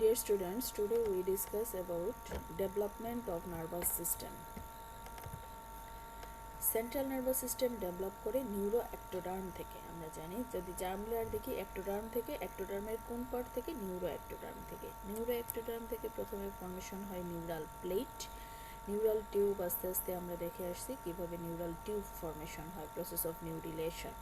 Dear students, today we discuss about development of nervous system. Central nervous system develop করে neuro ectoderm থেকে। আমরা জানি যদি germ layer দেখি অ্যাক্টোডার্ম থেকে, অ্যাক্টোডার্মের কোন পার্ট থেকে? নিউরো অ্যাক্টোডার্ম থেকে। নিউরো অ্যাক্টোডার্ম থেকে প্রথমে ফর্মেশন হয় নিউরাল প্লেট, নিউরাল টিউব। আস্তে আস্তে আমরা দেখে আসছি কিভাবে নিউরাল টিউব ফর্মেশন হয়, process of neurulation.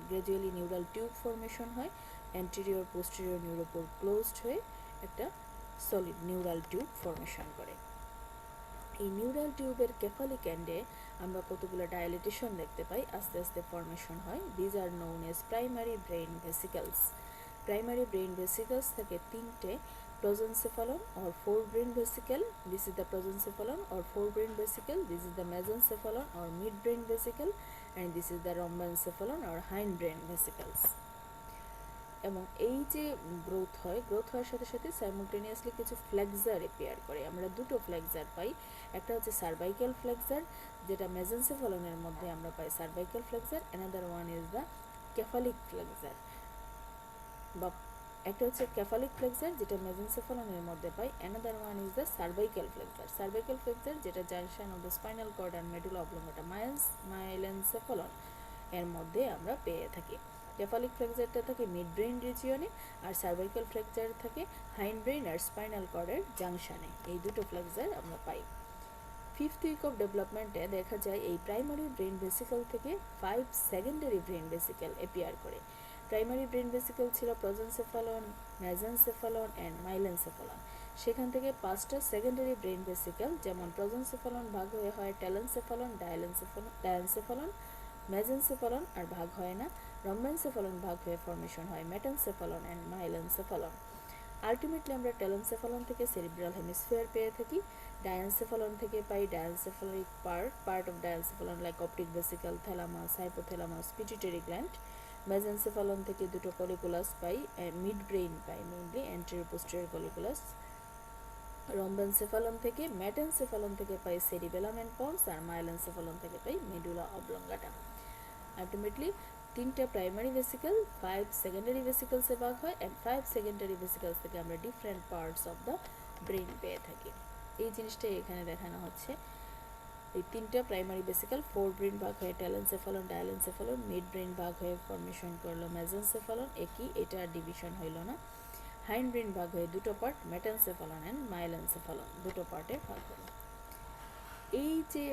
Gradually neural tube formation হয়, অ্যান্টেরিয়র পোস্টেরিয়র নিউরোপোর ক্লোজড হয়ে একটা সলিড নিউরাল টিউব ফর্মেশন করে। এই নিউরাল টিউবের কেফালিক এন্ডে আমরা কতগুলো ডাইলেটেশন দেখতে পাই, আস্তে আস্তে ফর্মেশন হয়। These are known as primary brain ভেসিকলস। Primary brain ভেসিকলস থেকে তিনটে prosencephalon or forebrain vesicle, this is the prosencephalon or forebrain vesicle, this is the mesencephalon or midbrain vesicle, and this is the rhombencephalon or hindbrain vesicles. এবং এই যে growth হওয়ার সাথে সাথে সাইমultaneously কিছু flexor appear করে। আমরা দুটো ফ্লেক্সার পাই, একটা হচ্ছে সার্ভাইকাল ফ্লেক্সার, যেটা মেজেনসেফালনের মধ্যে আমরা পাই cervical flexure. Another one is the cephalic flexure, বা একটা হচ্ছে ক্যাফালিক ফ্লেক্সার যেটা মেজেনসেফালনের মধ্যে পাই। Another one is the cervical flexure. Cervical flexure যেটা junction of the spinal cord আর মেডুলা অবলঙ্গটা মাইলেনসেফালন এর মধ্যে আমরা পেয়ে থাকি। ক্যাফালিক ফ্লেক্সারটা থাকে মিড ব্রেইন রিজিয়নে, আর সার্ভাইকাল ফ্লেক্সার থাকে হাইন্ড ব্রেইন আর স্পাইনাল কর্ডের জাংশনে। এই দুটো ফ্লেক্সার আমরা পাই। ফিফথ উইক অফ ডেভেলপমেন্টে দেখা যায় এই প্রাইমারি ব্রেইন ভেসিকল থেকে 5 সেকেন্ডারি ব্রেইন ভেসিকল এপিয়ার করে। প্রাইমারি ব্রেইন ভেসিকল ছিল প্রোজেনসেফালন, মেজেনসেফালন অ্যান্ড মাইলেনসেফালন। সেখান থেকে 5টা সেকেন্ডারি ব্রেইন ভেসিকল, যেমন প্রোজেনসেফালন ভাগ হয়ে হয় টেলেনসেফালন, ডায়ানসেফালন, মেজেনসেফালন আর ভাগ হয় না। রম্বেনসেফালন ভাগ হয়ে ফর্মেশন হয় মেটেনসেফালন অ্যান্ড মাইলেনসেফালন। আলটিমেটলি আমরা টেলেনসেফালন থেকে সেরিব্রাল হেমিস্ফিয়ার পেয়ে থাকি। ডায়ানসেফালন থেকে পাই diencephalic part of diencephalon like optic vesicle, thalamus, hypothalamus, pituitary gland. Mesencephalon থেকে দুটো কলিকুলাস পাই, মিড ব্রেইন পাই mainly, anterior posterior colliculus. Rhombencephalon থেকে মেটেনসেফালন থেকে পাই সেরিবেলাম এন্ড পন্স, আর মাইলেনসেফালন থেকে পাই মেডুলা অবলঙ্গাটা। আলটিমেটলি তিনটা প্রাইমারি ভেসিকল 5 সেকেন্ডারি ভেসিকলসে ভাগ হয়, অ্যান্ড 5 সেকেন্ডারি ভেসিকলস থেকে আমরা different parts of the brain পেয়ে থাকি। এই জিনিসটাই এখানে দেখানো হচ্ছে। এই তিনটা প্রাইমারি ভেসিকল, ফোর ব্রেইন ভাগ হয়ে টেলেনসেফালন, ডায়ালেনসেফালন, মিড ব্রেইন ভাগ হয়ে ফর্মেশন করলো মেজেনসেফালন, একই, এটা ডিভিশন হইল না। হাইন্ড ব্রেইন ভাগ হয়ে দুটো পার্ট, মেটেনসেফালন অ্যান্ড মাইলেনসেফালন, দুটো পার্টে ভাগ হলো। এই যে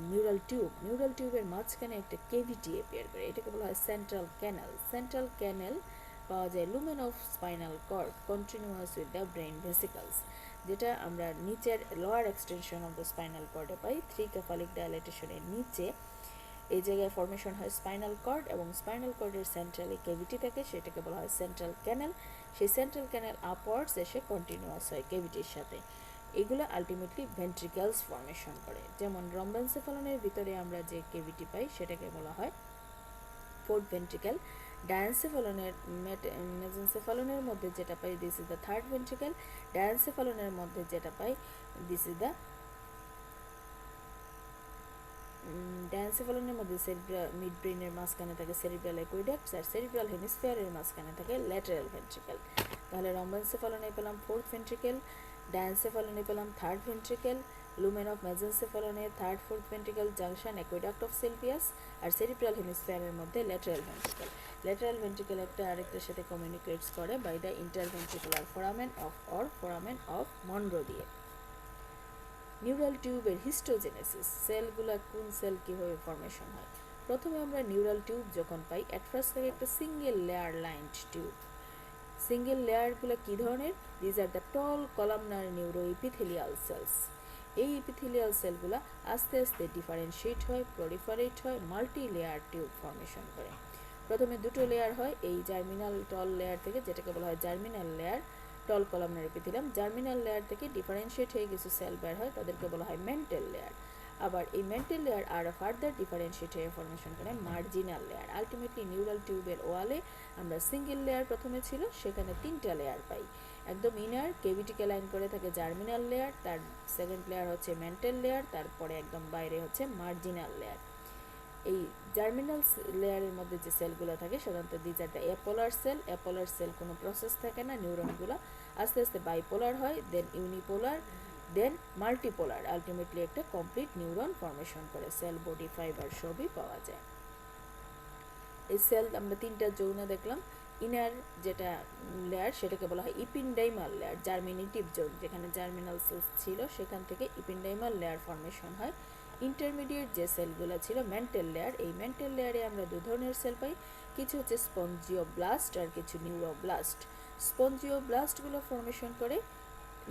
নিউরাল টিউবের মাঝখানে একটা কেভিটি এপিয়ার করে, এটাকে বলা হয় সেন্ট্রাল ক্যানেল। সেন্ট্রাল ক্যানেল পাওয়া যায় lumen of spinal cord continuous with the brain vesicles, যেটা আমরা নিচের lower extension of the spinal কর্ডে পাই। 3 ক্যাফালিক ডায়ালেটেশনের নিচে এই জায়গায় ফর্মেশন হয় স্পাইনাল কর্ড, এবং স্পাইনাল কর্ডের সেন্ট্রালি কেভিটি থাকে, সেটাকে বলা হয় সেন্ট্রাল ক্যানেল। সেই সেন্ট্রাল ক্যানেল আপওয়ার্ডস এসে কন্টিনিউয়াস হয় কেভিটির সাথে। এগুলো আলটিমেটলি ভেন্ট্রিকলস ফর্মেশন করে। যেমন রম্বেনসেফালনের ভিতরে আমরা যে কেভিটি পাই সেটাকে বলা হয় ফোর্থ ভেন্ট্রিকল। ডায়ানসেফালনের মেজেনসেফালনের মধ্যে যেটা পাই this is the third ventricle. ডায়ানসেফালনের মধ্যে যেটা পাই দিস ইজ দ্য ডায়ানসেফালনের মধ্যে মিড ব্রেইনের মাঝখানে থাকে সেরিব্রাল অ্যাকুইডাক্টস, আর সেরিব্রাল হেমিস্ফিয়ারের মাঝখানে থাকে ল্যাটারাল ভেন্ট্রিকল। তাহলে রম্বেনসেফালনে পেলাম ফোর্থ ভেন্ট্রিকল, ডায়ানসেফালনে পেলাম থার্ড ভেন্ট্রিকল, লুমেন অফ মেজেনসেফালনে third fourth ventricle junction aqueduct of Sylvius, আর সেরিব্রাল হেমিস্ফিয়ারের মধ্যে ল্যাটারাল ভেন্ট্রিকল। ল্যাটারাল ভেন্ট্রিকল একটা আরেকটার সাথে কমিউনিকেটস করে by the interventricular foramen of Monro দিয়ে। নিউরাল টিউবের হিস্টোজেনেসিস, সেলগুলো কোন সেল কীভাবে ফর্মেশন হয়। প্রথমে আমরা নিউরাল টিউব যখন পাই, অ্যাট ফার্স্ট থাকে একটা single layer lined tube. Single লেয়ারগুলো কী ধরনের? These are the tall columnar neuro epithelial cells. এই ইপিথেলিয়াল সেলগুলো আস্তে আস্তে ডিফারেন্সিয়েট হয়, প্রলিফারেট হয়, মাল্টি লেয়ার টিউব ফর্মেশন করে। প্রথমে দুটো লেয়ার হয় এই জার্মিনাল টল লেয়ার থেকে, যেটাকে বলা হয় জার্মিনাল লেয়ার, টল কলামনার এপিথেলিয়াম। জার্মিনাল লেয়ার থেকে ডিফারেন্সিয়েট হয়ে কিছু সেল বের হয়, তাদেরকে বলা হয় মেন্টাল লেয়ার। আবার এই মেন্টাল লেয়ার আর ফার্দার ডিফারেন্সিয়েট হয়ে ফর্মেশন করে মার্জিনাল লেয়ার। আলটিমেটলি নিউরাল টিউবের ওয়ালে আমরা সিঙ্গেল লেয়ার প্রথমে ছিল, সেখানে 3টা লেয়ার পাই। একদম ইনার কেভিটিকে লাইন করে থাকে জার্মিনাল লেয়ার, তার সেকেন্ড লেয়ার হচ্ছে মেন্টাল লেয়ার, তারপরে একদম বাইরে হচ্ছে মার্জিনাল লেয়ার। এই জার্মিনাল লেয়ারের মধ্যে যে সেলগুলো থাকে সাধারণত these are the apolar cell. Apolar cell কোনো প্রসেস থাকে না, নিউরনগুলো আস্তে আস্তে বাইপোলার হয়, then unipolar, then multipolar, ultimately একটা কমপ্লিট নিউরন ফর্মেশন করে। সেল, বডি, ফাইবার সবই পাওয়া যায়। এই সেল আমরা তিনটা যৌন দেখলাম। ইনার যেটা লেয়ার সেটাকে বলা হয় ইপিনডাইমাল লেয়ার, জার্মিনেটিভ জোন, যেখানে জার্মিনাল সেলস ছিল সেখান থেকে ইপিনডাইমাল লেয়ার ফর্মেশন হয়। ইন্টারমিডিয়েট যে সেলগুলো ছিল মেন্টাল লেয়ার, এই মেন্টাল লেয়ারে আমরা দু ধরনের সেল পাই, কিছু হচ্ছে স্পঞ্জিওব্লাস্ট আর কিছু নিউরোব্লাস্ট। স্পঞ্জিওব্লাস্টগুলো ফর্মেশন করে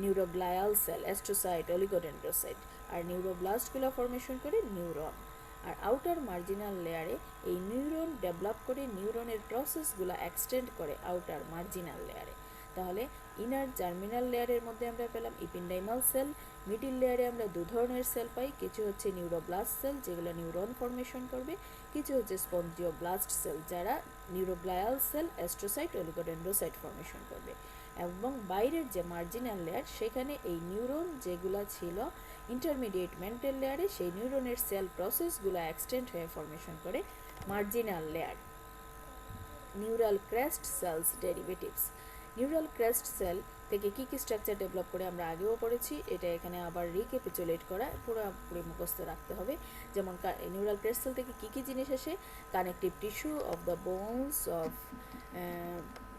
নিউরোগ্লায়াল সেল, অ্যাস্ট্রোসাইট, অলিগোডেন্ড্রোসাইট, আর নিউরোব্লাস্টগুলো ফর্মেশন করে নিউরন। আর আউটার মার্জিনাল লেয়ারে এই নিউরন ডেভেলপ করে নিউরনের প্রসেসগুলো এক্সটেন্ড করে আউটার মার্জিনাল লেয়ারে। তাহলে ইনার জার্মিনাল লেয়ারের মধ্যে আমরা পেলাম ইপিনডাইমাল সেল, মিডিল লেয়ারে আমরা দু ধরনের সেল পাই, কিছু হচ্ছে নিউরোব্লাস্ট সেল যেগুলো নিউরন ফর্মেশন করবে, কিছু হচ্ছে স্পঞ্জিওব্লাস্ট সেল যারা নিউরোগ্লায়াল সেল, অ্যাস্ট্রোসাইট, অলিগোডেন্ড্রোসাইট ফর্মেশন করবে। এবং বাইরের যে মার্জিনাল লেয়ার সেখানে এই নিউরন যেগুলো ছিল ইন্টারমিডিয়েট মেন্টাল লেয়ারে, সেই নিউরনের সেল প্রসেসগুলো এক্সটেন্ড হয়ে ফর্মেশন করে marginal layer. Neural crest cells derivatives. Neural crest cell থেকে কী কী স্ট্রাকচার ডেভেলপ করে আমরা আগেও পড়েছি, এটা এখানে আবার রিক্যাপিচুলেট করা, পুরোপুরি মুখস্থ রাখতে হবে। যেমন নিউরাল ক্রেস্ট সেল থেকে কী কী জিনিস আসে, connective tissue of the bones of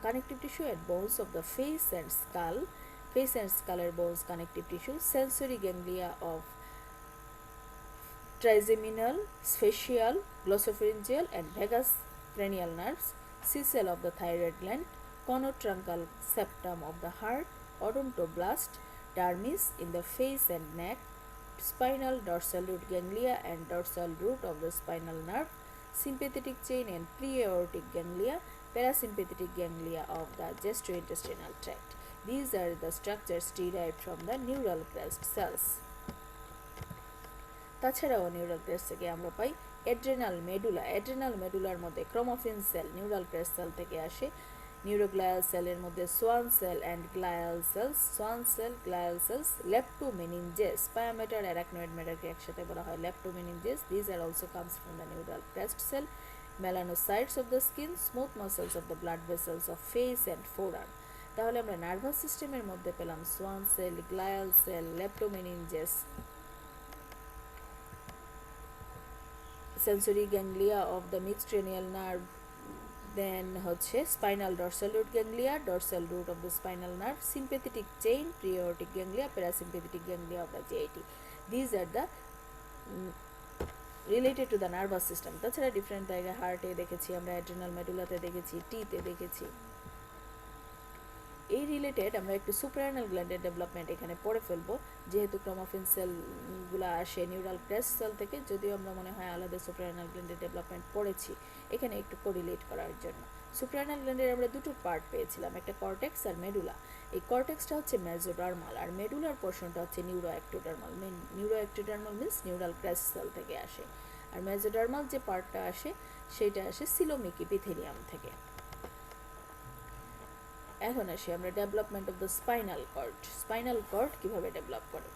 connective tissue and bones of the face and skull bones connective tissue, sensory ganglia of trigeminal, facial, glossopharyngeal and vagus cranial nerves, C-cell of the thyroid gland, conotruncal septum of the heart, odontoblast, dermis in the face and neck, spinal dorsal root ganglia and dorsal root of the spinal nerve, sympathetic chain and pre-aortic ganglia, parasympathetic ganglia of the gastrointestinal tract. These are the structures derived from the neural crest cells. তাছাড়াও neural crest থেকে আমরা পাই adrenal medulla. Adrenal মেডুলার মধ্যে chromaffin cell neural crest cell থেকে আসে। Neuroglial সেলের মধ্যে Schwann cell and glial cells, Schwann cell, glial cells, leptomeninges, pia mater arachnoid ম্যাটারকে একসাথে বলা হয় leptomeninges. These are also comes from the neural crest cell. melanocytes of the skin, smooth muscles of the blood vessels of face and forearm. তাহলে আমরা nervous সিস্টেমের মধ্যে পেলাম Schwann cell, glial cell, leptomeninges, sensory ganglia of the mixed cranial nerve, then হচ্ছে spinal dorsal root ganglia, dorsal root of the spinal nerve, sympathetic chain, pre-aortic ganglia, parasympathetic ganglia of the GIT. These are the related to the nervous system. তাছাড়া different জায়গায় হার্টে দেখেছি আমরা, adrenal মেডুলাতে দেখেছি, টিতে দেখেছি। এই রিলেটেড আমরা একটু সুপ্রায়নাল গ্ল্যান্ডের ডেভেলপমেন্ট এখানে পড়ে ফেলবো, যেহেতু ক্রোমোফিন সেলগুলো আসে নিউরাল ক্রেস্ট সেল থেকে, যদিও আমরা মনে হয় আলাদা সুপ্রায়নাল গ্ল্যান্ডের ডেভেলপমেন্ট পড়েছি, এখানে একটু কোরিলেট করার জন্য। সুপ্রায়নাল গ্ল্যান্ডের আমরা দুটো পার্ট পেয়েছিলাম, একটা কর্টেক্স আর মেডুলা। এই কর্টেক্সটা হচ্ছে মেজোডার্মাল আর মেডুলার পোর্শনটা হচ্ছে নিউরোএক্টোডার্মাল। নিউরোএক্টোডার্মাল মিন্স নিউরাল ক্রেস্ট সেল থেকে আসে, আর মেজোডার্মাল যে পার্টটা আসে সেটা আসে সিলোমিক ইপিথেলিয়াম থেকে। এখন আসি আমরা development of the spinal cord. Spinal cord কীভাবে ডেভেলপ করে?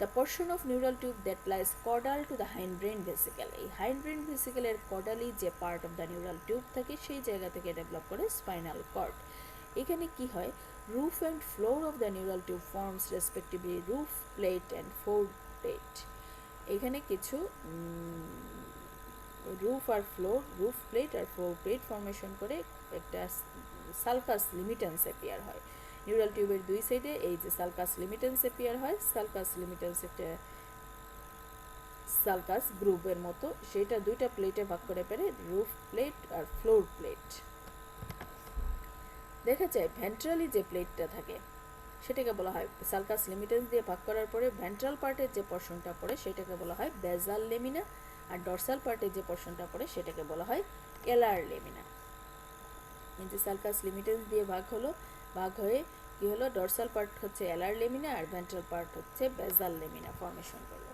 The portion of neural tube that lies caudal to the hindbrain vesicle. এই হাইন্ডব্রেন ভেসিকেলের কর্ডালি যে part of the neural tube থাকে সেই জায়গা থেকে ডেভেলপ করে স্পাইনাল কর্ড। এখানে কি হয়, roof and floor of the neural tube forms respectively roof plate and floor plate. এখানে কিছু রুফ আর ফ্লোর, রুফ প্লেট আর ফ্লোর প্লেট ফর্মেশন করে একটা সালকাস লিমিটেন্স অ্যাপিয়ার হয়। নিউরাল টিউবের দুই সাইডে এই যে সালকাস লিমিটেন্স অ্যাপিয়ার হয়, সালকাস লিমিটেন্স একটা সালকাস গ্রুপের মতো, সেটা দুইটা প্লেটে ভাগ করে পেরে রুফ প্লেট আর ফ্লোর প্লেট। দেখা যায় ভেন্ট্রালি যে প্লেটটা থাকে সেটাকে বলা হয় সালকাস লিমিটেন্স দিয়ে ভাগ করার পরে ভেন্ট্রাল পার্টের যে পোর্শনটা পড়ে সেটাকে বলা হয় বেজাল লেমিনা, আর ডরসাল পার্টের যে পোর্শনটা পড়ে সেটাকে বলা হয় এলার লেমিনা। এই যে সালকাস লিমিটেন্স দিয়ে ভাগ হলো, ভাগ হয়ে কি হলো, ডরসাল পার্ট হচ্ছে এলার লেমিনা আর ভেন্ট্রাল পার্ট হচ্ছে বেজাল লেমিনা ফর্মেশন করলো।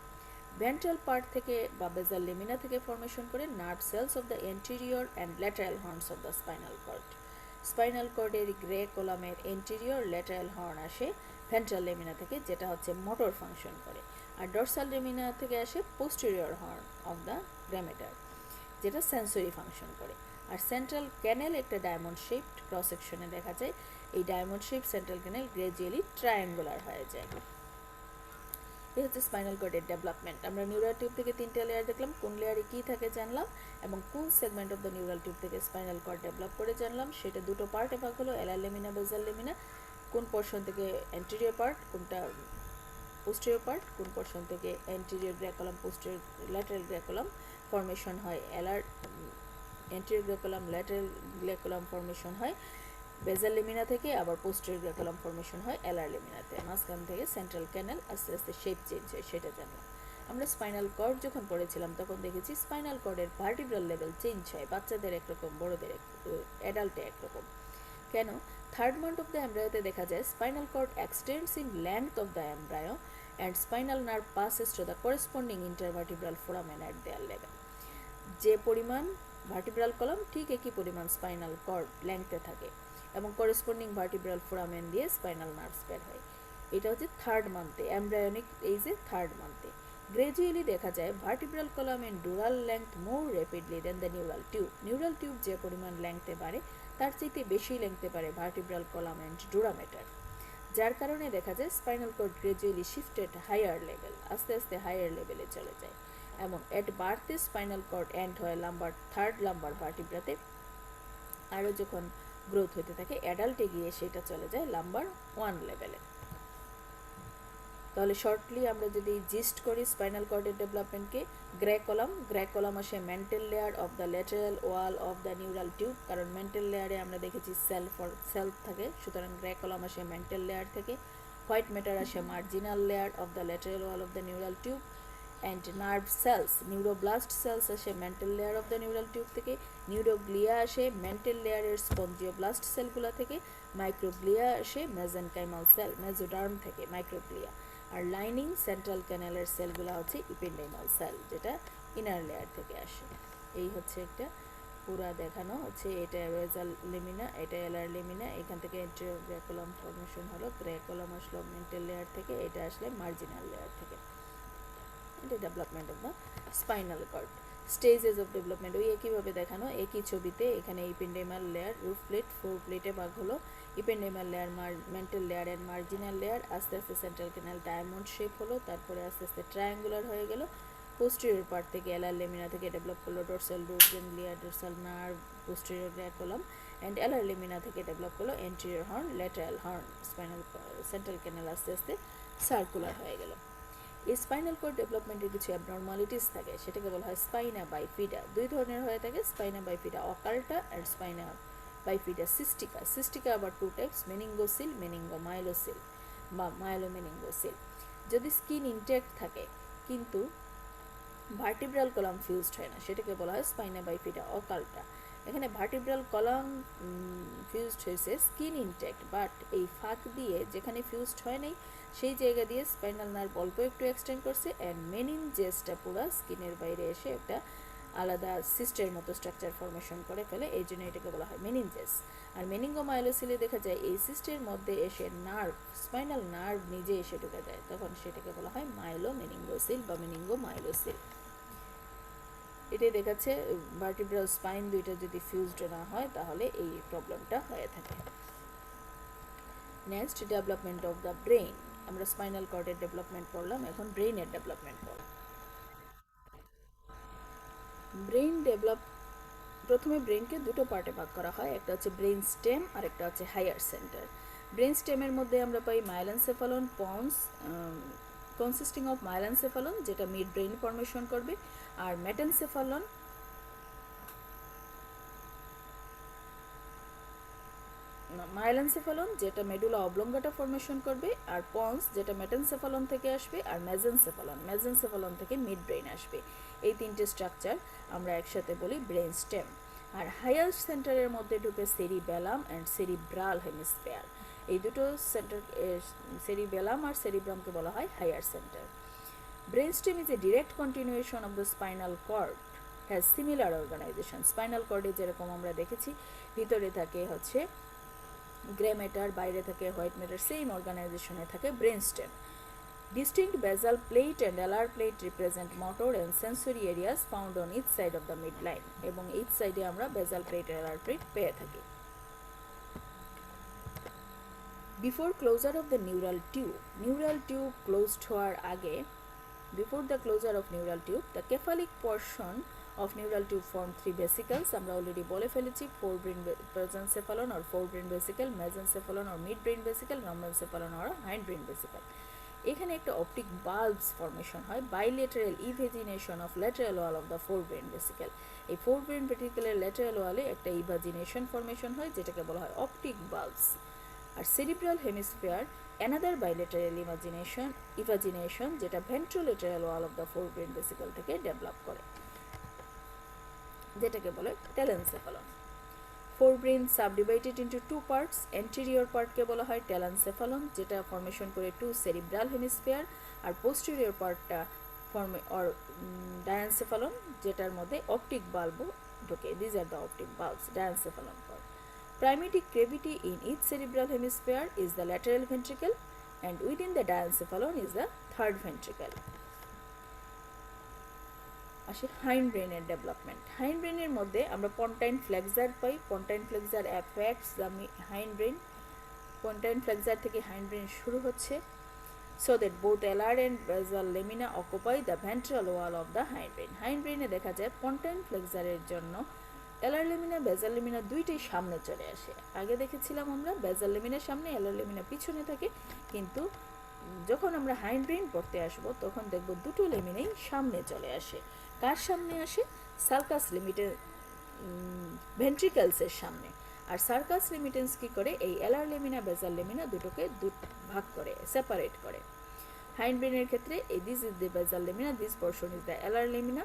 ভেন্ট্রাল পার্ট থেকে বা বেজাল লেমিনা থেকে ফর্মেশন করে nerve cells of the anterior and lateral horns of the spinal cord. Spinal কর্ডের গ্রে কলামের এন্টেরিয়র ল্যাটারাল হর্ন আসে ভেন্ট্রাল লেমিনা থেকে, যেটা হচ্ছে মোটর ফাংশন করে, আর ডরসাল লেমিনা থেকে আসে পোস্টেরিয়র হর্ন অফ দ্য গ্রামেটার। যেটা সেন্সরি ফাংশন করে। আর সেন্ট্রাল ক্যানেল একটা ডায়মন্ড শেপড ক্রস সেকশনে দেখা যায়। এই ডায়মন্ড শেপ সেন্ট্রাল ক্যানেল গ্রাজুয়ালি ট্রায়াঙ্গুলার হয়ে যায়। এই হচ্ছে স্পাইনাল কর্ডের ডেভেলপমেন্ট। আমরা নিউরাল টিউব থেকে 3টা লেয়ার দেখলাম, কোন লেয়ারে কী থাকে জানলাম, এবং কোন segment of the neural tube থেকে স্পাইনাল কর্ড ডেভেলপ করে জানলাম। সেটা দুটো পার্টে ভাগ হলো, এলার লেমিনা, বেসাল লেমিনা। কোন পোর্শন থেকে অ্যান্টেরিয়র পার্ট, কোনটা পোস্টেরিয়র পার্ট, কোন পোর্শন থেকে অ্যান্টেরিয়র গ্র্যাকুলাম, পোস্টেরিয়র ল্যাটারাল গ্র্যাকুলাম ফর্মেশন হয়, এলার অ্যান্টেরিয়র গ্র্যাকুলাম, ল্যাটারাল গ্র্যাকুলাম ফর্মেশন হয় বেজাল লেমিনা থেকে, আবার পোস্টেরিয়র গ্র্যাকুলাম ফর্মেশন হয় এলার লেমিনাতে। মাঝখান থেকে সেন্ট্রাল ক্যানেল আস্তে আস্তে শেপ চেঞ্জ হয়, সেটা জানলাম। আমরা স্পাইনাল কর্ড যখন পড়েছিলাম তখন দেখেছি স্পাইনাল কর্ডের ভার্টিব্রাল লেভেল চেঞ্জ হয়, বাচ্চাদের একরকম, বড়দের অ্যাডাল্টে একরকম। কেন? থার্ড মান্থ অফ দ্য এমব্রায়োতে দেখা যায় spinal cord extends in length of the embryo and spinal nerve passes to the corresponding intervertebral foramen at their level. যে পরিমাণ ভার্টিব্রাল কলাম ঠিক একই পরিমাণ স্পাইনাল কর্ড লেংথে থাকে এবং করেসপন্ডিং ভার্টিব্রাল ফোরামেন দিয়ে স্পাইনাল নার্ভস বের হয়। এটা হচ্ছে থার্ড মান্থে, এমব্রায়োনিক এইজে থার্ড মান্থে। গ্রাজুয়ালি দেখা যায় vertebral column and dural length more rapidly than the neural tube. Neural tube যে পরিমাণ লেংথে বাড়ে তার চাইতে বেশি লেংথে বাড়ে ভার্টিব্রাল কলাম এন্ড ডুরামেটার, যার কারণে দেখা যায় spinal cord gradually shifted higher level, আস্তে আস্তে হায়ার লেভেলে চলে যায়। এবং এট বার্থে স্পাইনাল কর্ড এন্ড হয় লাম্বার, থার্ড লাম্বার ভার্টিব্রাতে। আরও যখন গ্রোথ হতে থাকে অ্যাডাল্টে গিয়ে সেটা চলে যায় লাম্বার 1 লেভেলে। তাহলে শর্টলি আমরা যদি জিস্ট করি স্পাইনাল কর্ডের ডেভেলপমেন্টকে, গ্র্যাকোলাম আসে mantle layer of the lateral wall of the neural tube, কারণ মেন্টাল লেয়ারে আমরা দেখেছি সেল থাকে, সুতরাং গ্র্যাকোলাম আসে মেন্টাল লেয়ার থেকে। হোয়াইট ম্যাটার আসে marginal layer of the lateral wall of the neural tube, and nerve cells, neuroblast cells আসে mantle layer of the neural tube থেকে। নিউরোগ্লিয়া আসে মেন্টাল লেয়ারের স্পঞ্জিওব্লাস্ট সেলগুলো থেকে। মাইক্রোগ্লিয়া আসে মেজেনকাইমাল সেল, মেজোডার্ম থেকে মাইক্রোগ্লিয়া। আর লাইনিং সেন্ট্রাল ক্যানেলের সেলগুলো হচ্ছে ইপেন্ডাইমাল সেল, যেটা ইনার লেয়ার থেকে আসে। এই হচ্ছে একটা পুরা দেখানো হচ্ছে, এটা বেসাল লেমিনা, এটা এলার লেমিনা, এখান থেকে এন্টেরিয়র গ্র্যাকুলাম ফর্মেশন হলো, গ্র্যাকুলাম আসলো মেন্টাল লেয়ার থেকে, এটা আসলে মার্জিনাল লেয়ার থেকে। এটা development of the spinal cord. Stages of development ওই একইভাবে দেখানো, একই ছবিতে। এখানে ependymal layer, roof plate, four প্লেটে ভাগ হলো। Ependymal layer, mantle layer and marginal layer, আস্তে আস্তে সেন্ট্রাল ক্যানাল ডায়মন্ড শেপ হলো, তারপরে আস্তে আস্তে ট্রায়াঙ্গুলার হয়ে গেল। পোস্টেরিয়র পার্ট থেকে এলার লেমিনা থেকে ডেভেলপ করলো dorsal root, ganglia, dorsal nerve, posterior grey column, and alar lamina থেকে ডেভেলপ করলো anterior horn, lateral horn. Spinal central canal আস্তে আস্তে সার্কুলার হয়ে গেল। এই স্পাইনাল কর্ড ডেভেলপমেন্টের কিছু অ্যাবনর্মালিটিস থাকে, সেটাকে বলা হয় স্পাইনা বাইফিডা। দুই ধরনের হয়ে থাকে, spina bifida occulta and spina bifida cystica. Cystica আবার টু টাইপস, মেনিঙ্গোসিল, মেনিঙ্গোমাইলোসিল বা মাইলোমেনিঙ্গোসিল। যদি স্কিন ইনট্যাক্ট থাকে কিন্তু ভার্টিব্রাল কলাম ফিউজড হয় না, সেটাকে বলা হয় স্পাইনা বাইফিডা অকাল্টা। এখানে ভার্টিব্রাল কলাম ফিউজড হয়েছে, স্কিন ইনট্যাক্ট, বাট এই ফাঁক দিয়ে যেখানে ফিউজড হয় নাই সেই জায়গা দিয়ে স্পাইনাল নার্ভ অল্প একটু এক্সটেন্ড করছে, অ্যান্ড মেনিনজেসটা পুরো স্কিনের বাইরে এসে একটা আলাদা সিস্টের মতো স্ট্রাকচার ফর্মেশন করে ফেলে, এই জন্য এটাকে বলা হয় মেনিনজেস। আর মেনিঙ্গোমাইলোসিলে দেখা যায় এই সিস্টের মধ্যে এসে নার্ভ, স্পাইনাল নার্ভ নিজে এসে ঢুকে যায়, তখন সেটাকে বলা হয় মাইলোমেনিঙ্গোসিল বা মেনিঙ্গোমাইলোসিল। এটাই দেখাচ্ছে ভার্টিব্রাল স্পাইন দুইটা যদি ফিউজড না হয় তাহলে এই প্রবলেমটা হয়ে থাকে। Next, development of the brain. আমরা স্পাইনাল কর্ডের ডেভেলপমেন্ট পড়লাম, এখন ব্রেইনের ডেভেলপমেন্ট পড়ব। ব্রেইন ডেভেলপ, প্রথমে ব্রেইনকে দুটো পার্টে ভাগ করা হয়, একটা হচ্ছে ব্রেইন স্টেম আর একটা হচ্ছে হায়ার সেন্টার। ব্রেইন স্টেমের মধ্যে আমরা পাই মাইলেনসেফালন, পন্স, কনসিস্টিং অফ মাইলেনসেফালন যেটা মিড ব্রেইন ফর্মেশন করবে, আর মেটেনসেফালন মাইলেনসেফালন যেটা মেডুলা অবলঙ্গাটা ফর্মেশন করবে, আর পন্স যেটা মেটেনসেফালন থেকে আসবে, আর মেজেনসেফালন থেকে মিড ব্রেইন আসবে। এই তিনটে স্ট্রাকচার আমরা একসাথে বলি ব্রেইন স্টেম। আর হায়ার সেন্টারের মধ্যে ঢুকে সেরিবেলাম অ্যান্ড সেরিব্রাল হেমিস্ফেয়ার। এই দুটো সেন্টার, সেরিবেলাম আর সেরিব্রামকে বলা হয় higher centre. Brain stem is a direct continuation of the spinal cord, has similar organisation. Spinal কর্ডে যেরকম আমরা দেখেছি ভিতরে থাকে হচ্ছে গ্রে ম্যাটার, বাইরে থাকে হোয়াইট ম্যাটার, সেম অর্গানাইজেশনে থাকে brain stem. Distinct basal plate and alar plate represent motor and sensory areas found on each side of the midline এবং each side আমরা basal plate and alar plate পেয়ে থাকি। Before closure of the neural tube closed হওয়ার আগে, before the closure of neural tube, the cephalic portion of neural tube form three vesicles. আমরা already বলে ফেলেছি forebrain prosencephalon or forebrain vesicle, mesencephalon or midbrain vesicle, rhombencephalon or hindbrain vesicle. এখানে একটা optic bulbs formation হয় bilateral evagination of lateral wall of the forebrain vesicle. এই forebrain ভেসিকেলের lateral ওয়ালে একটা ইভাজিনেশন ফর্মেশন হয় যেটাকে বলা হয় অপটিক বাল্বস। আর cerebral hemisphere another bilateral evagination যেটা ventrolateral wall of the forebrain vesicle থেকে ডেভেলপ করে, যেটাকে বলে টেলেনসেফালন। Forebrain subdivided into two parts. Anterior part কে বলা হয় telencephalon যেটা ফর্মেশন করে টু সেরিব্রাল হেমিস্ফিয়ার, আর posterior পার্টটা diencephalon যেটার মধ্যে অপটিক বাল্ব ঢোকে। These are the optic bulbs, diencephalon part. Primitive cavity in each cerebral hemisphere is the lateral ventricle, and within the diencephalon is the third ventricle. আসে hind ব্রেনের development. Hind ব্রেনের মধ্যে আমরা pontine flexure পাই। Pontine flexure affects the hind brain. Pontine flexure থেকে hind brain শুরু হচ্ছে। So that both alar and basal lamina occupy the ventral wall of the hind brain. Hind ব্রেনে দেখা যায় পন্টাইন ফ্লেক্সারের জন্য এলার লেমিনা বেসাল লেমিনা দুইটাই সামনে চলে আসে। আগে দেখেছিলাম আমরা বেসাল লেমিনা সামনে, এলার লেমিনা পিছনে থাকে, কিন্তু যখন আমরা হাইন্ড ব্রেন পড়তে আসবো তখন দেখব দুটো লেমিনাই সামনে চলে আসে। কার সামনে আসে? সার্কাস লিমিটেন্স ভেন্ট্রিকেলসের সামনে। আর সার্কাস লিমিটেন্স কি করে? এই এলার লেমিনা বেসাল লেমিনা দুটোকে ভাগ করে, সেপারেট করে। হাইন্ড ব্রেনের ক্ষেত্রে এই this is the basal lamina, this portion is the alar lamina.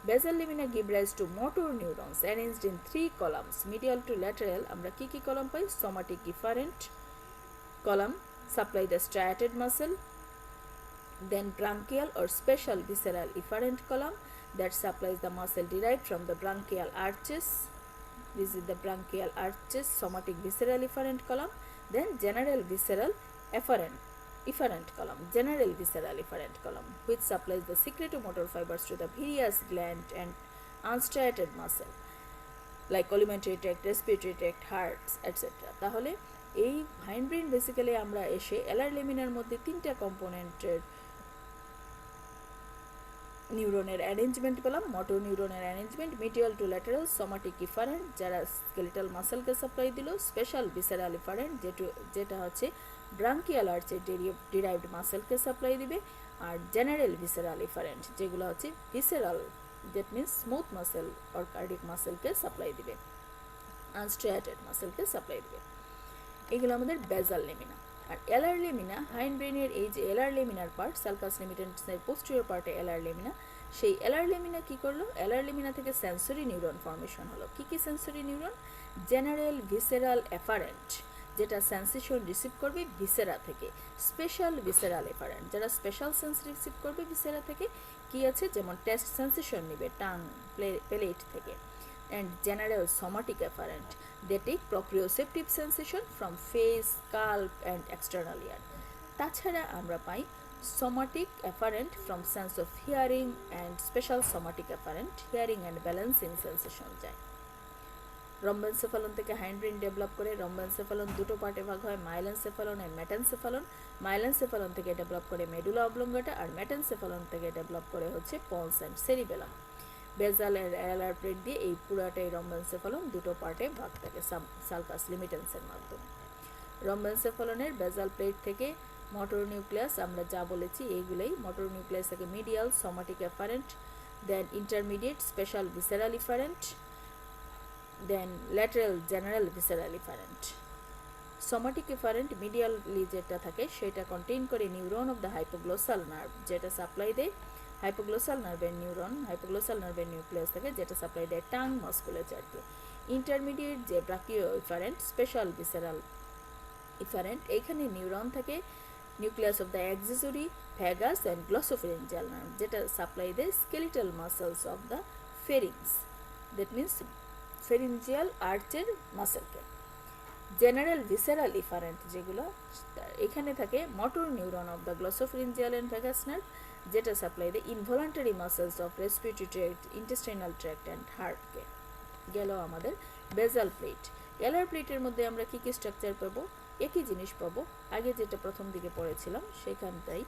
Basal lamina give rise to motor neurons arranged in 3 columns medial to lateral. আমরা কি কলাম পাই? Somatic efferent column supply the striated muscle, then branchial or special visceral efferent column that supplies the muscle derived from the branchial arches. This is the branchial arches, somatic visceral efferent column. Then general visceral efferent column, general visceral efferent column, which supplies the secretomotor fibers to the various gland and unstriated muscle like alimentary tract, respiratory tract, hearts, etc. তাহলে এই hind brain basically আমরা এসে এলার laminar মধ্যে তিনটা কম্পোনেন্টের নিউরনের arrangement পেলাম। Motor নিউরনের arrangement, medial to lateral somatic efferent যারা স্কেলিটাল মাসেলকে সাপ্লাই দিল, স্পেশাল ভিসেরাল ইফারেন্ট যেটা হচ্ছে ব্রাঙ্কিয়াল আর্চের ডিরাইভড মাসেলকে সাপ্লাই দিবে, আর জেনারেল ভিসেরাল ইফারেন্ট যেগুলো হচ্ছে visceral, that means smooth muscle or cardiac মাসেলকে সাপ্লাই দিবে, আনস্ট্রিয়েটেড মাসেলকে সাপ্লাই দিবে। এগুলো আমাদের বেসাল লেমিনা। আর এলার লেমিনা, হাইন্ড ব্রেনের এই যে এলার লেমিনার পার্ট, সার্কাস লিমিটেন্সের পোস্টেরিয়র পার্টে এলার লেমিনা, সেই এলার লেমিনা কি করলো? এলার লেমিনা থেকে সেন্সরি নিউরন ফর্মেশন হলো। কি sensory neuron? General visceral efferent যেটা সেন্সেশন রিসিভ করবে ভিসেরা থেকে, স্পেশাল ভিসেরাল এফারেন্ট যারা স্পেশাল সেন্স রিসিভ করবে ভিসেরা থেকে, কি আছে যেমন টেস্ট সেন্সেশন নেবে টাং প্লেট থেকে, and general somatic efferent they take proprioceptive sensation from face, scalp and external ear. তাছাড়া আমরা পাই somatic efferent from sense of hearing and special somatic efferent hearing and balancing sensation যায়। রম্বেনসেফালন থেকে hind brain develop করে। রম্বেনসেফালন দুটো পার্টে ভাগ হয়, মাইলেনসেফালন and মেটেনসেফালন। মাইলেনসেফালন থেকে ডেভেলপ করে মেডুলা অবলঙ্গাটা, আর মেটেনসেফালন থেকে ডেভেলপ করে হচ্ছে pons and cerebellum. Basal alar plate দিয়ে এই পুরাটাই রম্বেনসেফালন দুটো পার্টে ভাগ থাকে সার্কাস লিমিটেন্সের মাধ্যমে। রম্বেনসেফালনের বেসাল প্লেট থেকে মোটর নিউক্লিয়াস আমরা যা বলেছি এইগুলোই। মোটর নিউক্লিয়াস থেকে medial somatic efferent, then intermediate special visceral efferent, then lateral general visceral efferent. Somatic efferent medially যেটা থাকে সেটা কন্টেইন করে neuron of the hypoglossal nerve যেটা সাপ্লাই দেয় হাইপোগ্লোসাল নার্ভের নিউরন, হাইপোগ্লোসাল নার্ভের নিউক্লিয়াস থাকে যেটা সাপ্লাই দেয় টাং মাসকুলেচারকে। ইন্টারমিডিয়েট যে branchio efferent, special visceral efferent, এইখানে নিউরন থাকে nucleus of the accessory vagus and glossopharyngeal nerve যেটা সাপ্লাই দেয় skeletal muscles of the pharynx, that means pharyngeal আর্চের মাসেলকে। জেনারেল ভিসেরাল ইফারেন্ট যেগুলো, এখানে থাকে motor neuron of the glossopharyngeal and vagus nerve, যেটা সাপ্লাই দেয় involuntary muscles of respiratory tract, intestinal tract and হার্টকে। গেল আমাদের বেজাল প্লেট। এলার প্লেটের মধ্যে আমরা কী কী স্ট্রাকচার পাবো? একই জিনিস পাবো, আগে যেটা প্রথম দিকে পড়েছিলাম সেখানটাই।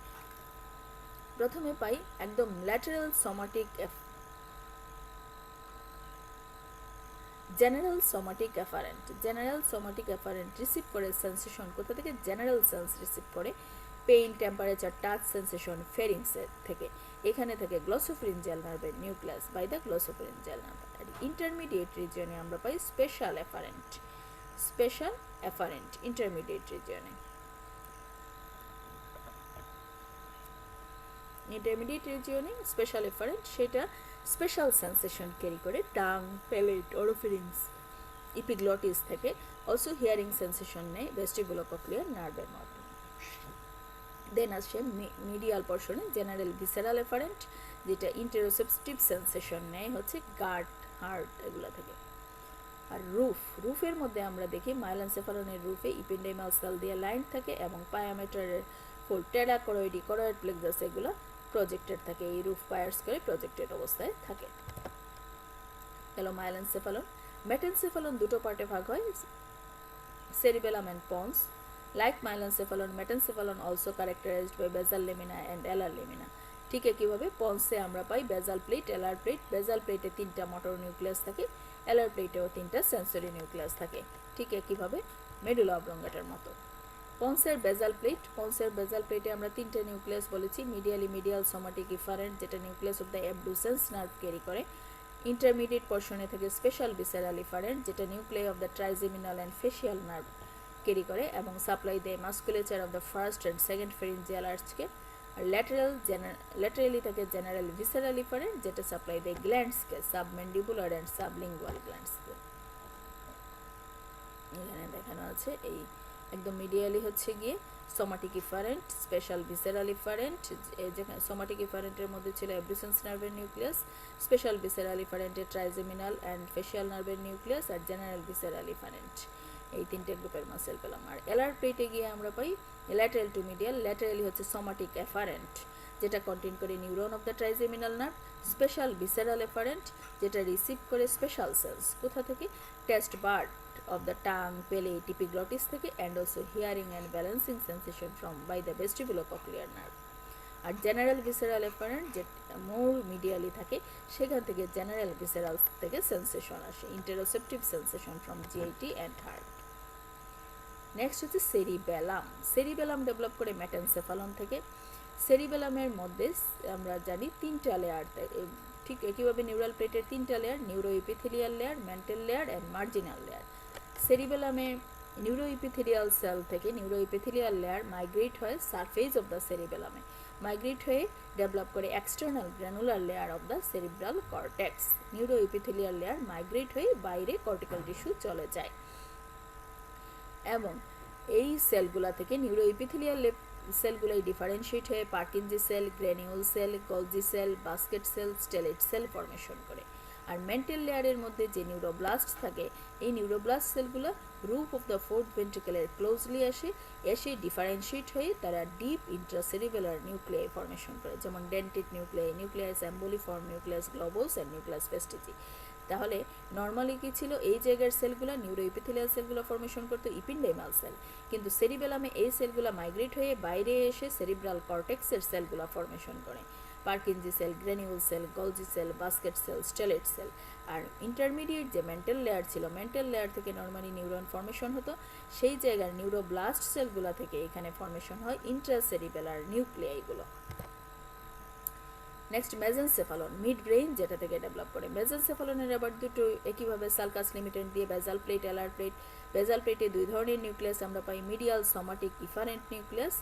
প্রথমে পাই একদম lateral somatic general somatic afferent. General somatic afferent receive করে সেন্সেশন কোথা থেকে? জেনারেল সেন্স রিসিভ করে পেইন, টেম্পারেচার, টাচ সেন্সেশন ফেরিংসের থেকে। এখানে থেকে গ্লসোফারিঞ্জিয়াল নার্ভের nucleus by the glossopharyngeal nerve. আর ইন্টারমিডিয়েট রিজিয়নে আমরা পাই special afferent. Special afferent intermediate রিজিয়নে। ইন্টারমিডিয়েট রিজিয়নে স্পেশাল এফারেন্ট, সেটা স্পেশাল সেন্সেশন ক্যারি করে টাং, প্যালেট, অরোফেরিংস, ইপিগ্লটিস থেকে। অলসো হিয়ারিং সেন্সেশন নেয় ভেস্টিবুলোকক্লিয়ার নার্ভের মাধ্যমে। দেন আসছে মিডিয়াল পর্শনে জেনারেল ভিসেরাল এফারেন্ট, যেটা ইন্টারোসেপটিভ সেন্সেশন নেয় হচ্ছে গাট, হার্ট এগুলো থেকে। আর রুফের মধ্যে আমরা দেখি মাইলেনসেফালনের রুফে ইপিন্ডাইমাল সেল দিয়ে লাইন থাকে এবং পায়ামেটারের ফোল্ড, টেরাকরয়েডি, করয়েড প্লেক্সাস এগুলো প্রজেক্টেড থাকে। এই রুফ পায়ার্স করে প্রজেক্টেড অবস্থায় থাকে। হ্যালো মাইলেনসেফালন। মেটেনসেফালন দুটো পার্টে ভাগ হয়, cerebellum and pons. Like myelencephalon, metencephalon also characterised by basal lamina and alar lamina. ঠিক একইভাবে পন্সে আমরা পাই বেজাল প্লেট, এলার প্লেট। বেজাল প্লেটে 3টা মোটর নিউক্লিয়াস থাকে, এলার প্লেটেও 3টা সেন্সরি নিউক্লিয়াস থাকে, ঠিক একইভাবে মেডুলা অবলঙ্গাটার মতো। পন্সের বেজাল প্লেটে আমরা 3টে নিউক্লিয়াস বলেছি। মিডিয়াল সোমাটিক ইফারেন্ট, যেটা nucleus of the abducens nerve carry করে। ইন্টারমিডিয়েট পোর্শনে থেকে স্পেশাল ভিসেরাল ইফারেন্ট, যেটা nuclei of the trigeminal and facial nerve carry করে এবং সাপ্লাই দেয় musculature of the first and second pharyngeal আর্চকে। আর ল্যাটারালি থাকে জেনারেল ভিসেরাল ইফারেন্ট, যেটা সাপ্লাই দেয় গ্ল্যান্ডসকে, সাবমেন্ডিবুলার অ্যান্ড সাবলিঙ্গুয়াল গ্ল্যান্ডসকে। এখানে দেখানো আছে এই একদম মিডিয়ালি হচ্ছে গিয়ে somatic efferent, special visceral efferent. যেখানে সোমাটিক ইফারেন্টের মধ্যে ছিল অ্যাবডুসেন্স নার্ভের নিউক্লিয়াস, স্পেশাল ভিসেরাল ইফারেন্টের ট্রাইজেমিনাল অ্যান্ড ফেশিয়াল নার্ভের নিউক্লিয়াস, আর জেনারেল ভিসেরাল ইফারেন্ট। এই 3টে গ্রুপের মাসেল পেলাম। আর এলার প্লেটে গিয়ে আমরা পাই ল্যাটারাল টু মিডিয়াল। ল্যাটারালি হচ্ছে সোমাটিক এফারেন্ট, যেটা কন্টেন করে neuron of the trigeminal nerve. Special visceral efferent, যেটা রিসিভ করে স্পেশাল সেলস কোথা থেকে? Test bird of the tongue, palate, epiglottis থেকে, and also hearing and balancing sensation from by the vestibulocochlear nerve. আর general visceral efferent যে more medially থাকে, সেখান থেকে জেনারেল ভিসেরাল থেকে সেন্সেশন আসে, interoceptive sensation from GIT and heart. Next হচ্ছে cerebellum. Cerebellum develop করে মেটেনসেফালন থেকে। সেরিবেলামের মধ্যে আমরা জানি 3টা লেয়ার, ঠিক একইভাবে নিউরাল প্লেটের 3টা layer, neuroepithelial layer, mantle layer and marginal layer. সেরিবেলামে নিউরোইপিথেলিয়াল সেল থেকে নিউরোইপিথেলিয়াল লেয়ার মাইগ্রেট হয় সারফেস অফ দ্য সেরিবেলামে, মাইগ্রেট হয়ে ডেভেলপ করে external granular layer of the cerebral cortex. Neuroepithelial layer migrate হয়ে বাইরে কর্টিক্যাল টিস্যু চলে যায় এবং এই সেলগুলা থেকে নিউরোইপিথেলিয়াল সেলগুলাই ডিফারেন্সিয়েট হয়ে Purkinje cell, granule cell, Golgi cell, basket cell, stellate cell formation করে। আর মেন্টাল লেয়ারের মধ্যে যে নিউরোব্লাস্ট থাকে, এই নিউরোব্লাস্ট সেলগুলো রুফ অফ দ্য ফোর্থ ভেন্ট্রিকেলের ক্লোজলি এসে ডিফারেন্সিয়েট হয়ে তারা ডিপ ইন্ট্রাসেরিবেলার নিউক্লিয়াই ফর্মেশন করে, যেমন dentate nuclei, nucleus emboliform, nucleus globose and nucleus fastigii. তাহলে নর্মালি কি ছিল? এই জায়গার সেলগুলো নিউরোইপিথেলিয়াল সেলগুলো ফর্মেশন করতো ইপিন্ডাইমাল সেল, কিন্তু সেরিবেলামে এই সেলগুলো মাইগ্রেট হয়ে বাইরে এসে সেরিব্রাল কর্টেক্সের সেলগুলো ফর্মেশন করে, Purkinje cell, granule cell, Golgi cell, basket cell, stellate cell. আর ইন্টারমিডিয়েট যে মেন্টাল লেয়ার ছিল, মেন্টাল লেয়ার থেকে নর্মালি নিউরন ফর্মেশন হতো, সেই জায়গার নিউরোব্লাস্ট সেলগুলো থেকে এখানে ফর্মেশন হয় ইন্ট্রাসেরিবেলার নিউক্লিয়াইগুলো। নেক্সট মেজেনসেফালন, মিড ব্রেইন, যেটা থেকে ডেভেলপ করে। মেজেনসেফালনের আবার দুটো একইভাবে সালকাস লিমিটেন্ট দিয়ে বেজাল প্লেট, এলার প্লেট। বেজাল প্লেটে 2 ধরনের নিউক্লিয়াস আমরা পাই, medial somatic efferent nucleus,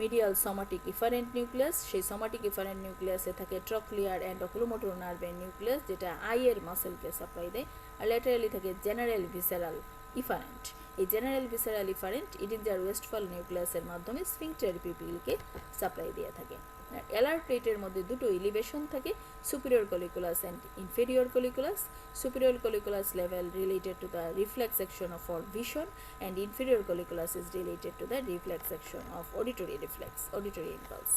medial somatic efferent nucleus. সেই সোমাটিক ইফারেন্ট নিউক্লিয়াসে থাকে ট্রক্লিয়ার অ্যান্ড অকুলোমোটর নার্ভের নিউক্লিয়াস, যেটা আইয়ের মাসেলকে সাপ্লাই দেয়। আর ল্যাটারালি থাকে জেনারেল ভিসেরাল ইফারেন্ট। এই general visceral efferent Edinger Westphal নিউক্লিয়াসের মাধ্যমে স্ফিংক্টার পিপিলকে সাপ্লাই দিয়ে থাকে। এলার প্লেটের মধ্যে দুটো এলিভেশন থাকে, superior কলিকুলাস and inferior কলিকুলাস। Superior কলিকুলাস level related to the reflex section of all vision, and inferior colliculus is related to the reflex section of auditory reflex, auditory impulse.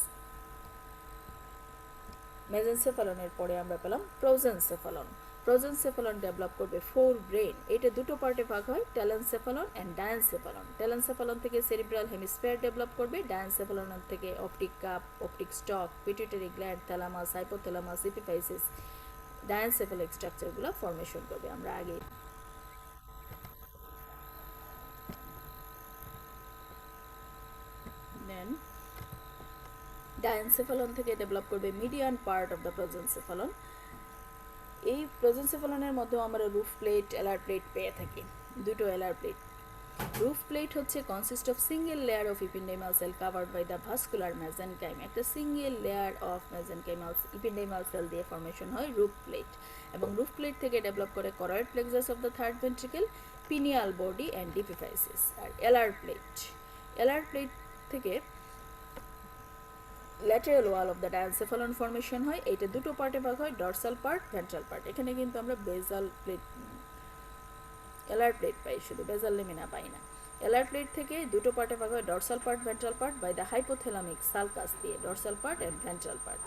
মেজেনসেফালনের পরে আমরা পেলাম প্রোজেনসেফালন। প্রোজেনসেফালন ডেভেলপ করবে ফোর ব্রেন। এটা দুটো পার্টে ভাগ হয়, টেলেনসেফালন অ্যান্ড ডায়ানসেফালন। টেলেনসেফালন থেকে সেরিব্রাল হেমিস্ফিয়ার ডেভেলপ করবে, ডায়ানসেফালন থেকে optic cup, optic stalk, pituitary gland, thalamus, hypothalamus, epiphysis, diencephalic স্ট্রাকচারগুলো ফর্মেশন করবে। আমরা আগে দেন ডায়ানসেফালন থেকে ডেভেলপ করবে median part of the prosencephalon. এই প্রোজেনসেফালনের মধ্যেও আমরা রুফ প্লেট, এলার প্লেট পেয়ে থাকি, দুটো এলার প্লেট। রুফ প্লেট হচ্ছে consist of single layer of ependymal cell covered by the vascular mesenchyme. একটা single layer of mesenchymal ependymal cell দিয়ে ফর্মেশন হয় রুফ প্লেট, এবং রুফ প্লেট থেকে ডেভেলপ করে choroid plexus of the third ventricle, pineal body and epiphysis. আর alar plate থেকে lateral wall of the diencephalon formation হয়। এইটা দুটো পার্টে ভাগ হয়, ডরসাল পার্ট, ভেন্ট্রাল পার্ট। এখানে কিন্তু আমরা বেজাল প্লেট, এলার প্লেট পাই, শুধু বেজাল লেমিনা পাই না। এলার প্লেট থেকে দুটো পার্টে ভাগ হয়, dorsal part, ventral part, by the hypothalamic sulcus দিয়ে, dorsal part and ventral part.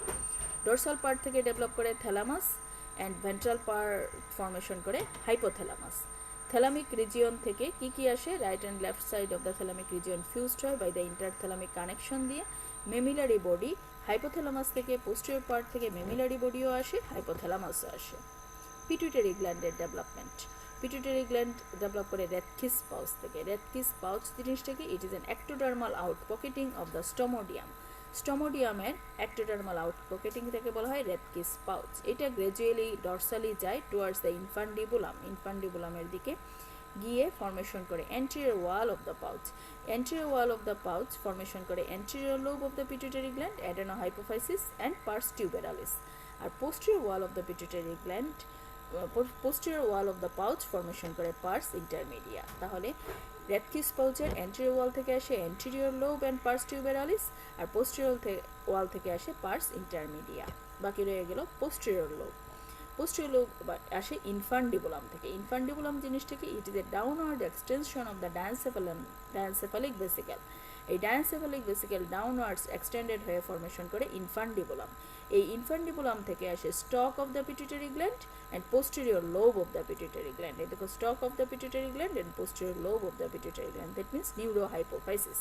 Dorsal part থেকে ডেভেলপ করে thalamus, and ventral part formation করে হাইপোথ্যালামাস। থ্যালামিক রিজিয়ন থেকে কি আসে, right and left side of the thalamic region fused হয় by the interthalamic connection দিয়ে। Mammillary body, hypothalamus থেকে posterior part থেকে মেমিলারি বডিও আসে, হাইপোথ্যালামাসও আসে। পিটুইটারি গ্ল্যান্ডের ডেভেলপমেন্ট। পিটুইটারি গ্ল্যান্ড ডেভেলপ করে রেথকিস পাউচ থেকে। রেথকিস পাউচ জিনিসটাকে, it is an ectodermal outpocketing of the stomodeum. স্টোমোডিয়ামের অ্যাক্টোডার্মাল আউট পকেটিং থেকে বলা হয় রেথকিস পাউচ। এটা গ্র্যাজুয়ালি ডরসালি যায় টুয়ার্ডস দ্য ইনফান্ডিবুলাম, ইনফান্ডিবুলামের দিকে গিয়ে ফর্মেশন করে anterior wall of the pouch. Anterior wall of the pouch formation করে anterior lobe of the pituitary gland, adenohypophysis and pars tuberalis. আর posterior wall of the pituitary gland, posterior wall of the pouch formation করে pars intermedia. তাহলে রেথকিস পাউচের anterior wall থেকে আসে anterior lobe and pars tuberalis, আর posterior wall থেকে আসে pars intermedia। বাকি রয়ে গেল posterior lobe। posterior lobe আসে ইনফান্ডিবুলাম থেকে। ইনফান্ডিবুলাম জিনিসটাকে, it is a downward extension of the diencephalic vesicle. এই ডায়ানসেফালিক ভেসিকেল ডাউনওয়ার্ডস এক্সটেন্ডেড হয়ে ফর্মেশন করে ইনফান্ডিবুলাম। এই ইনফান্ডিবুলাম থেকে আসে stalk of the pituitary gland and posterior lobe of the pituitary gland. এই দেখো, stalk of the pituitary gland and posterior lobe of the pituitary gland, that means neurohypophysis.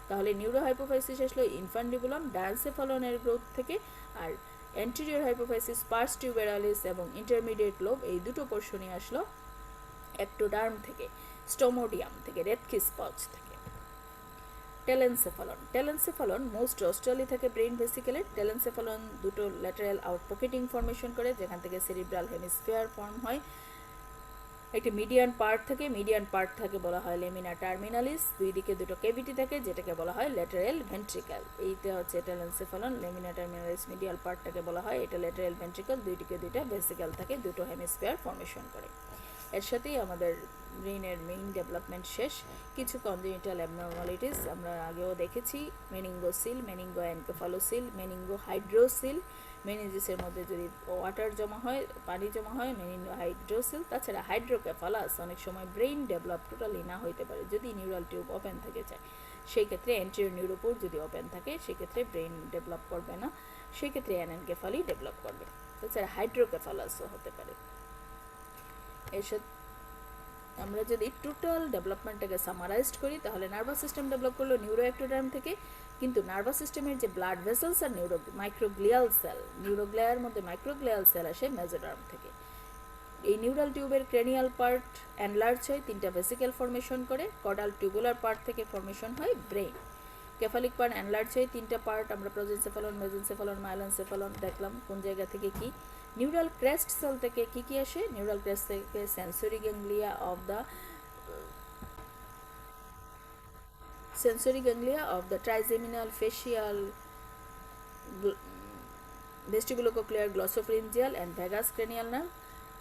তাহলে neurohypophysis আসলো infundibulum ডায়ানসেফালনের growth থেকে, আর anterior hypophysis, pars tuberalis এবং intermediate lobe এই দুটো পোর্শনই আসলো অ্যাক্টোডার্ম থেকে, স্টোমোডিয়াম থেকে, রেথকিস পাউচ থেকে। টেলেনসেফালন। টেলেনসেফালন মোস্ট রস্টালি থাকে ব্রেইন ভেসিকেলের। টেলেনসেফালন দুটো ল্যাটারাল আউট পকেটিং ফর্মেশন করে, যেখান থেকে সেরিব্রাল হেমিস্ফিয়ার ফর্ম হয়। একটি মিডিয়ান পার্ট থাকে বলা হয় লেমিনা টার্মিনালিস। দুই দিকে দুটো ক্যাভিটি থাকে, যেটাকে বলা হয় ল্যাটারাল ভেন্ট্রিকল। এইটা হচ্ছে টেলেনসেফালন। লেমিনা টার্মিনালিস মিডিয়াল পার্টটাকে বলা হয় এটা ল্যাটারাল ভেন্ট্রিকল। দুই দিকে দুইটা ভেসিকল থাকে, দুটো হেমিস্ফিয়ার ফর্মেশন করে। এর সাথেই আমাদের ব্রেইনের মেইন ডেভেলপমেন্ট শেষ। কিছু কনজেনিটাল অ্যাবনর্মালিটিস আমরা আগেও দেখেছি, মেনিঙ্গোসিল, মেনিঙ্গোএনকেফালোসিল, মেনিঙ্গোহাইড্রোসিল। মেনিঞ্জিসের মধ্যে যদি ওয়াটার জমা হয়, পানি জমা হয়, মেনিঙ্গোহাইড্রোসিল। তাছাড়া হাইড্রোকেফালাস অনেক সময় ব্রেইন ডেভেলপ টোটালি না হইতে পারে, যদি নিউরাল টিউব ওপেন থেকে যায়। সেই ক্ষেত্রে অ্যান্টেরিয়র নিউরোপোর যদি ওপেন থাকে, সেক্ষেত্রে ব্রেইন ডেভেলপ করবে না, সেক্ষেত্রে অ্যানেনকেফালি ডেভেলপ করবে। তাছাড়া হাইড্রোকেফালাসও হতে পারে। এসব আমরা যদি টোটাল ডেভেলপমেন্টটাকে সামারাইজড করি, তাহলে নার্ভাস সিস্টেম ডেভেলপ করলো নিউরোএক্টোডার্ম থেকে, কিন্তু নার্ভাস সিস্টেমের যে ব্লাড ভেসেলস আর মাইক্রোগ্লিয়াল সেল, নিউরোগ্লিয়ার মধ্যে মাইক্রোগ্লিয়াল সেল আসে মেজোডার্ম থেকে। এই নিউরাল টিউবের ক্রেনিয়াল পার্ট এনলার্জ হয়, তিনটা ভেসিকেল ফর্মেশন করে। কর্ডাল টিউবুলার পার্ট থেকে ফর্মেশন হয় ব্রেইন। কেফালিক পার্ট এনলার্জ হয়, তিনটা পার্ট আমরা প্রোজেনসেফালন, মেজেনসেফালন, মাইলোনসেফালন দেখলাম কোন জায়গা থেকে কি। নিউরাল ক্রেস্ট সেল থেকে কি আসে, নিউরাল ক্রেস্ট থেকে sensory ganglia of the trigeminal, facial, vestibulocochlear, glossopharyngeal and vagus cranial nerve.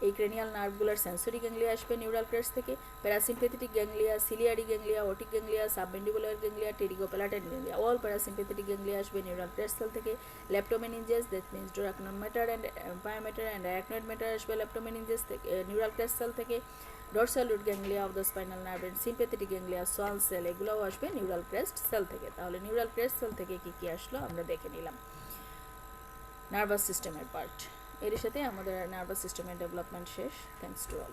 এই ক্রেনিয়াল নার্ভগুলোর সেন্সরি গ্যাংলিয়া আসবে নিউরাল ক্রেস্ট থেকে, parasympathetic ganglia, ciliary ganglia, otic ganglia, submandibular ganglia, pterygopalatine ganglia, all parasympathetic ganglia আসবে neural crest cell থেকে, leptomeninges that means ডোরাকনন mater and pia mater and arachnoid mater আসবে leptomeninges থেকে neural crest cell থেকে, dorsal root ganglia of the spinal nerve and sympathetic ganglia, Schwann cell, এগুলোও আসবে neural crest cell থেকে। তাহলে neural crest cell থেকে কী কী আসলো আমরা দেখে নিলাম। নার্ভাস সিস্টেমের পার্ট, এর সাথে আমাদের নার্ভাস সিস্টেমের ডেভেলপমেন্ট শেষ। Thanks to all.